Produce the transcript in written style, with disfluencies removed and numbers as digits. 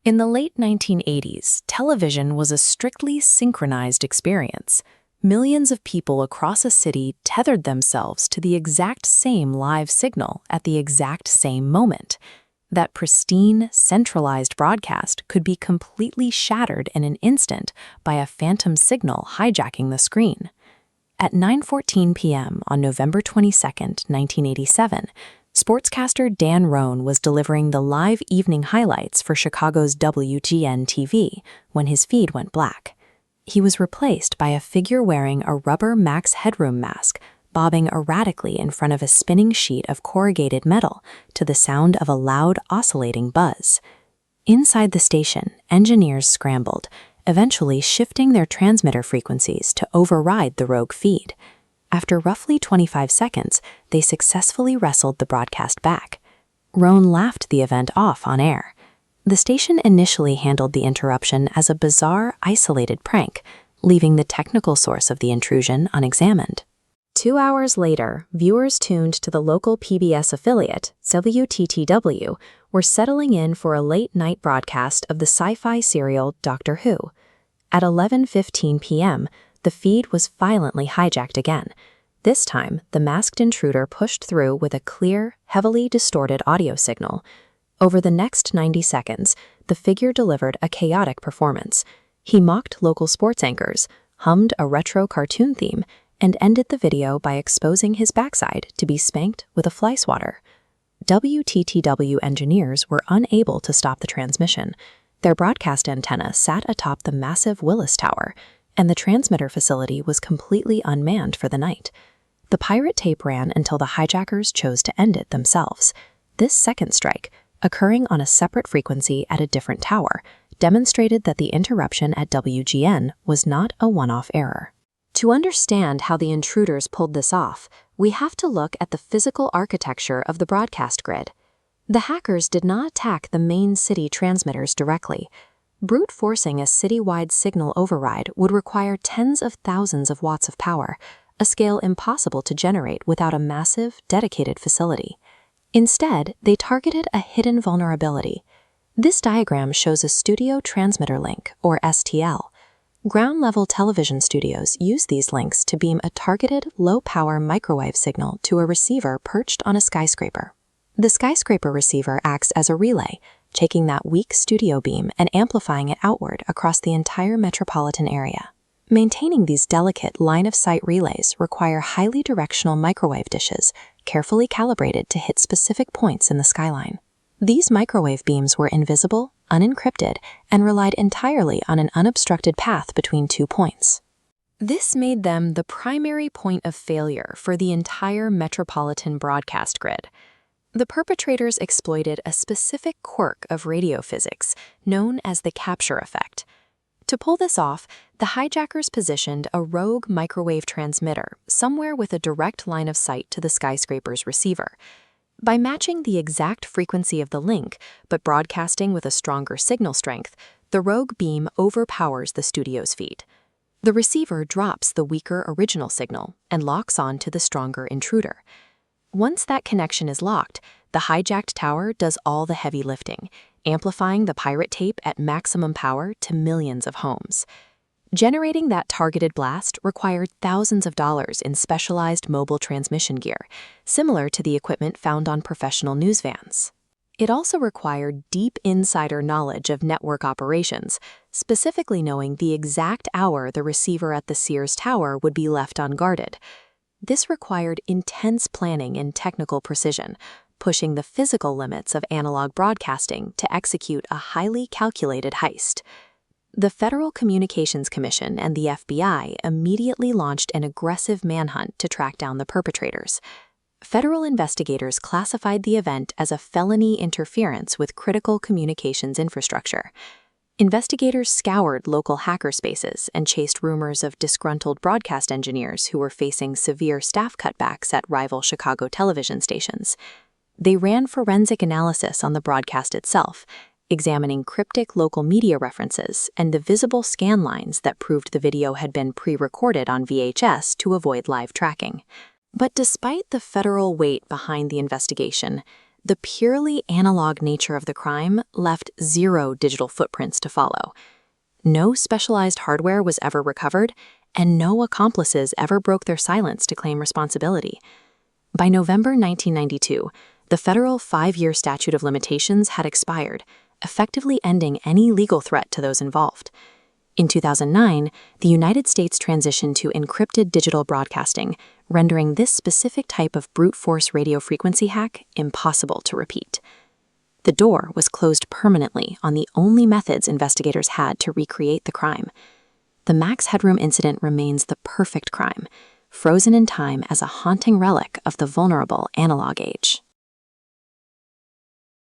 In the late 1980s, television was a strictly synchronized experience. Millions of people across a city tethered themselves to the exact same live signal at the exact same moment. That pristine, centralized broadcast could be completely shattered in an instant by a phantom signal hijacking the screen. At 9:14 p.m. on November 22, 1987, sportscaster Dan Roan was delivering the live evening highlights for Chicago's WGN-TV when his feed went black. He was replaced by a figure wearing a rubber Max Headroom mask, bobbing erratically in front of a spinning sheet of corrugated metal to the sound of a loud, oscillating buzz. Inside the station, engineers scrambled, eventually shifting their transmitter frequencies to override the rogue feed. After roughly 25 seconds, they successfully wrestled the broadcast back. Roan laughed the event off on air. The station initially handled the interruption as a bizarre, isolated prank, leaving the technical source of the intrusion unexamined. 2 hours later, viewers tuned to the local PBS affiliate, WTTW, were settling in for a late-night broadcast of the sci-fi serial Doctor Who. At 11:15 p.m., the feed was violently hijacked again. This time, the masked intruder pushed through with a clear, heavily distorted audio signal. Over the next 90 seconds, the figure delivered a chaotic performance. He mocked local sports anchors, hummed a retro cartoon theme, and ended the video by exposing his backside to be spanked with a fly swatter. WTTW engineers were unable to stop the transmission. Their broadcast antenna sat atop the massive Willis Tower, and the transmitter facility was completely unmanned for the night. The pirate tape ran until the hijackers chose to end it themselves. This second strike, occurring on a separate frequency at a different tower, demonstrated that the interruption at WGN was not a one-off error. To understand how the intruders pulled this off, we have to look at the physical architecture of the broadcast grid. The hackers did not attack the main city transmitters directly. Brute forcing a citywide signal override would require tens of thousands of watts of power, a scale impossible to generate without a massive, dedicated facility. Instead, they targeted a hidden vulnerability. This diagram shows a studio transmitter link, or STL. Ground-level television studios use these links to beam a targeted, low-power microwave signal to a receiver perched on a skyscraper. The skyscraper receiver acts as a relay, taking that weak studio beam and amplifying it outward across the entire metropolitan area. Maintaining these delicate line-of-sight relays require highly directional microwave dishes, carefully calibrated to hit specific points in the skyline. These microwave beams were invisible, unencrypted, and relied entirely on an unobstructed path between 2 points. This made them the primary point of failure for the entire metropolitan broadcast grid. The perpetrators exploited a specific quirk of radio physics known as the capture effect. To pull this off, the hijackers positioned a rogue microwave transmitter somewhere with a direct line of sight to the skyscraper's receiver. By matching the exact frequency of the link, but broadcasting with a stronger signal strength, the rogue beam overpowers the studio's feed. The receiver drops the weaker original signal and locks on to the stronger intruder. Once that connection is locked, the hijacked tower does all the heavy lifting, amplifying the pirate tape at maximum power to millions of homes. Generating that targeted blast required thousands of dollars in specialized mobile transmission gear, similar to the equipment found on professional news vans. It also required deep insider knowledge of network operations, specifically knowing the exact hour the receiver at the Sears Tower would be left unguarded. This required intense planning and technical precision, pushing the physical limits of analog broadcasting to execute a highly calculated heist. The Federal Communications Commission and the FBI immediately launched an aggressive manhunt to track down the perpetrators. Federal investigators classified the event as a felony interference with critical communications infrastructure. Investigators scoured local hackerspaces and chased rumors of disgruntled broadcast engineers who were facing severe staff cutbacks at rival Chicago television stations. They ran forensic analysis on the broadcast itself, examining cryptic local media references and the visible scan lines that proved the video had been pre-recorded on VHS to avoid live tracking. But despite the federal weight behind the investigation, The purely analog nature of the crime left zero digital footprints to follow. No specialized hardware was ever recovered, and no accomplices ever broke their silence to claim responsibility. By November 1992, the federal 5-year statute of limitations had expired, effectively ending any legal threat to those involved. In 2009, the United States transitioned to encrypted digital broadcasting, rendering this specific type of brute force radio frequency hack impossible to repeat. The door was closed permanently on the only methods investigators had to recreate the crime. The Max Headroom incident remains the perfect crime, frozen in time as a haunting relic of the vulnerable analog age.